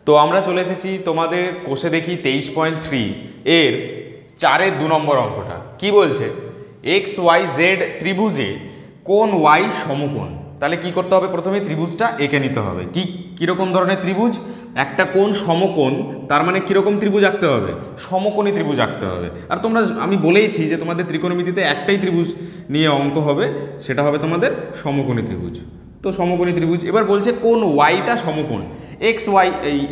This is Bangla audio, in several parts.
তো আমরা চলে এসেছি তোমাদের কোষে দেখি 23.3 এর 4-এর 2 নম্বর অঙ্কটা। কি বলছে? এক্স ওয়াই জেড ত্রিভুজে কোণ ওয়াই সমকোণ। তাহলে কি করতে হবে? প্রথমে ত্রিভুজটা এঁকে নিতে হবে। কীরকম ধরনের ত্রিভুজ? একটা কোণ সমকোণ, তার মানে কীরকম ত্রিভুজ আঁকতে হবে? সমকোণী ত্রিভুজ আঁকতে হবে। আর তোমরা, আমি বলেইছি যে তোমাদের ত্রিকোণমিতিতে একটাই ত্রিভুজ নিয়ে অঙ্ক হবে, সেটা হবে তোমাদের সমকোণী ত্রিভুজ। তো সমকোণী ত্রিভুজ এবার বলছে কোণ ওয়াইটা সমকোণ।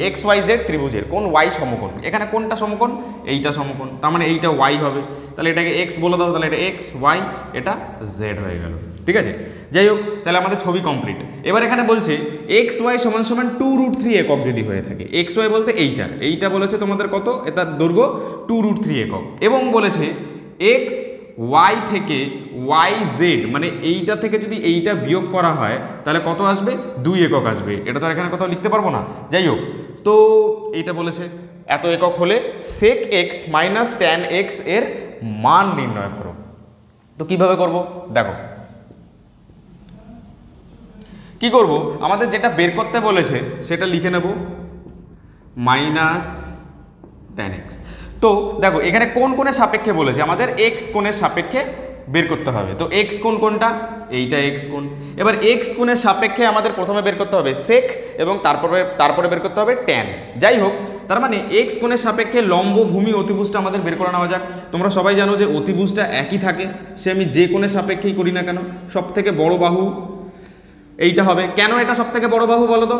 এক্স ওয়াই জেড ত্রিভুজের কোণ ওয়াই সমকোণ। এখানে কোনটা সমকোণ? এইটা সমকোণ, তার মানে এইটা ওয়াই হবে। তাহলে এটাকে এক্স বলে দাও, তাহলে এটা এক্স, ওয়াই, এটা জেড হয়ে গেল। ঠিক আছে, যাই হোক, তাহলে আমাদের ছবি কমপ্লিট। এবার এখানে বলছে এক্স ওয়াই সমান সমান 2√3 একক যদি হয়ে থাকে। এক্স ওয়াই বলতে এইটা বলেছে তোমাদের কত? এটার দৈর্ঘ্য 2√3 একক। এবং বলেছে এক্স ওয়াই থেকে ওয়াই জেড, মানে এইটা থেকে যদি এইটা বিয়োগ করা হয় তাহলে কত আসবে? 2 একক আসবে। এটা তো এখানে কোথাও লিখতে পারবো না। যাই হোক, তো এইটা বলেছে এত একক হলে sec x minus tan x এর মান নির্ণয় করো। তো কিভাবে করব দেখো। কি করব? আমাদের যেটা বের করতে বলেছে সেটা লিখে নেব, মাইনাস ট্যান এক্স। তো দেখো এখানে কোন কোণের সাপেক্ষে বলেছে? আমাদের এক্স কোণের সাপেক্ষে বের করতে হবে। তো এক্স কোণ কোনটা? এইটা এক্স কোণ। এবার এক্স কোণের সাপেক্ষে আমাদের প্রথমে বের করতে হবে সেক, এবং তারপরে বের করতে হবে ট্যান। যাই হোক, তার মানে এক্স কোণের সাপেক্ষে লম্ব ভূমি অতিভুজটা আমাদের বের করে নেওয়া যাক। তোমরা সবাই জানো যে অতিভুজটা একই থাকে, সে আমি যে কোণের সাপেক্ষেই করি না কেন। সব থেকে বড় বাহু এইটা হবে। কেন এটা সব থেকে বড় বাহু বলো তো?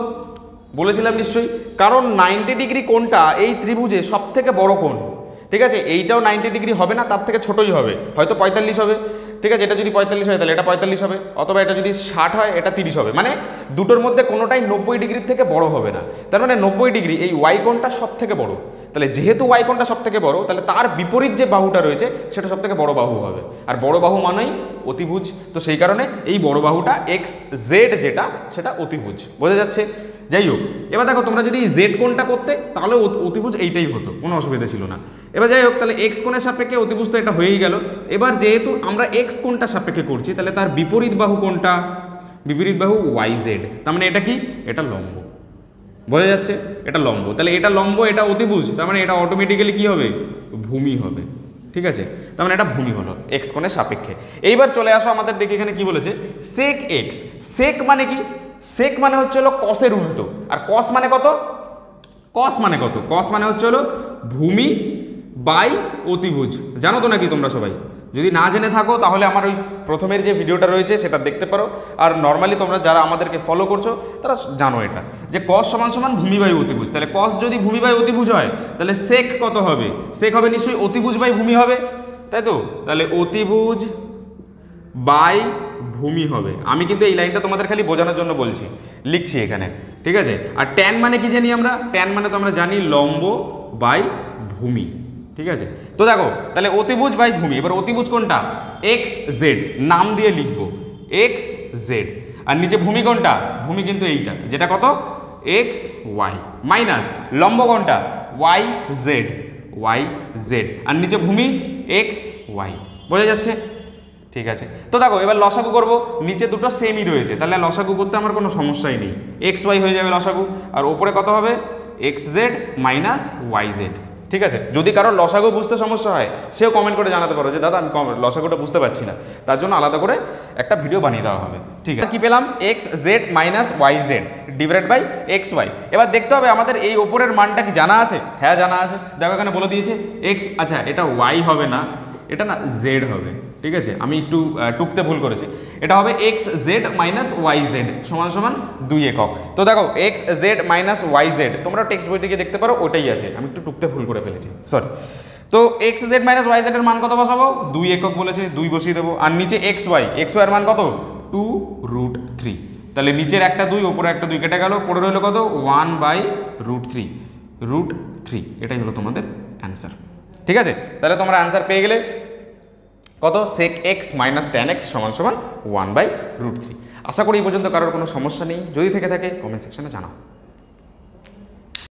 বলেছিলাম নিশ্চয়ই, কারণ 90 ডিগ্রি কোণটা এই ত্রিভুজে সব থেকে বড় কোণ। ঠিক আছে, এইটাও 90 ডিগ্রি হবে না, তার থেকে ছোটই হবে, হয়তো 45 হবে। ঠিক আছে, এটা যদি 45 হয় তাহলে এটা 45 হবে, অথবা এটা যদি 60 হয় এটা 30 হবে। মানে দুটোর মধ্যে কোনোটাই 90 ডিগ্রির থেকে বড় হবে না। তার মানে 90 ডিগ্রি এই ওয়াই কোণটা সব থেকে বড়। তাহলে যেহেতু ওয়াই কোণটা সব থেকে বড়, তাহলে তার বিপরীত যে বাহুটা রয়েছে সেটা সব থেকে বড় বাহু হবে। আর বড় বাহু মানেই অতিভুজ। তো সেই কারণে এই বড় বাহুটা এক্স জেড যেটা, সেটা অতিভুজ। বোঝা যাচ্ছে? যাই হোক, এবার দেখো তোমরা যদি জেড কোণটা করতে তাহলে অতিভুজ এইটাই হতো, কোনো অসুবিধা ছিল না। এবার যাই হোক, তাহলে এক্স কোণের সাপেক্ষে অতিভুজ তো এটা হয়েই গেল। এবার যেহেতু আমরা এক্স কোণটা সাপেক্ষে করছি, তাহলে তার বিপরীত বাহু কোনটা? বিপরীত বাহু ওয়াই জেড। তার মানে এটা কি? এটা লম্ব। বোঝা যাচ্ছে? এটা লম্ব। তাহলে এটা লম্ব, এটা অতিভুজ, তার মানে এটা অটোমেটিক্যালি কি হবে? ভূমি হবে। ঠিক আছে, তার মানে এটা ভূমি হলো এক্স কোণের সাপেক্ষে। এইবার চলে আসো আমাদের দেখি এখানে কি বলেছে। সেক এক্স। সেক মানে কি? সেক মানে হচ্ছে হলো কসের উল্টো। আর কস মানে কত? কস মানে কত? কস মানে হচ্ছে হলো ভূমি বাই অতিভুজ। জানো তো নাকি তোমরা সবাই? যদি না জেনে থাকো তাহলে আমার ওই প্রথমের যে ভিডিওটা রয়েছে সেটা দেখতে পারো। আর নর্মালি তোমরা যারা আমাদেরকে ফলো করছো তারা জানো এটা, যে কস সমান সমান ভূমি বাই অতিভুজ। তাহলে কস যদি ভূমি বাই অতিভুজ হয় তাহলে সেক কত হবে? সেক হবে নিশ্চয়ই অতিভুজ বাই ভূমি হবে, তাই তো? তাহলে অতিভুজ বাই ভূমি হবে। আমি কিন্তু এই লাইনটা তোমাদের খালি বোঝানোর জন্য বলছি, লিখছি এখানে। ঠিক আছে, আর ট্যান মানে কি জানি আমরা? ট্যান মানে তো আমরা জানি লম্ব বাই ভূমি। ঠিক আছে, তো দেখো তাহলে অতিভুজ বাই ভূমি। এবার অতিভুজ কোনটা? এক্স জেড, নাম দিয়ে লিখবো এক্স জেড। আর নিচে ভূমি কোনটা? ভূমি কিন্তু এইটা, যেটা কত? X Y. মাইনাস লম্ব কোনটা? Y Z, Y Z. আর নিচে ভূমি এক্স ওয়াই। বোঝা যাচ্ছে? ঠিক আছে, তো দেখো এবার লসাগু করবো। নিচে দুটো সেমই রয়েছে, তাহলে লসাগু করতে আমার কোনো সমস্যাই নেই। এক্স ওয়াই হয়ে যাবে লসাগু, আর ওপরে কত হবে? X z minus y z. ঠিক আছে, যদি কারোর লসাগু বুঝতে সমস্যা হয় সেও কমেন্ট করে জানাতে পারো যে দাদা আমি লসাগুটা বুঝতে পারছি না, তার জন্য আলাদা করে একটা ভিডিও বানিয়ে দেওয়া হবে। ঠিক আছে, কি পেলাম? X z minus y z divided by x y. এবার দেখতে হবে আমাদের এই ওপরের মানটা কি জানা আছে? হ্যাঁ জানা আছে, দেখো এখানে বলে দিয়েছে এক্স। আচ্ছা, এটা ওয়াই হবে না, এটা না জেড হবে। ঠিক আছে, আমি একটু টুকতে ভুল করেছি। এটা হবে x z minus y z সমান সমান 2 একক। তো দেখো x z minus y z তোমরা টেক্সট বই থেকে দেখতে পারো, ওটাই আছে। আমি একটু টুকতে ভুল করে ফেলেছি, সরি। তো x z minus y z এর মান কত বসাবো? 2 একক বলেছে, 2 বসিয়ে দেবো। আর নিচে এক্স ওয়াই এর মান কত? 2√3। তাহলে নিচের একটা 2, ওপরে একটা 2 কেটে গেল, পড়ে রইল কত? 1/√3। √3 এটাই হলো তোমাদের অ্যান্সার। ঠিক আছে, তাহলে তোমরা অ্যান্সার পেয়ে গেলে কত? Sec x minus tan x সমান সমান 1/√3। আশা করি এই পর্যন্ত কারোর কোনো সমস্যা নেই। যদি থেকে থাকে কমেন্ট সেকশনে জানাও।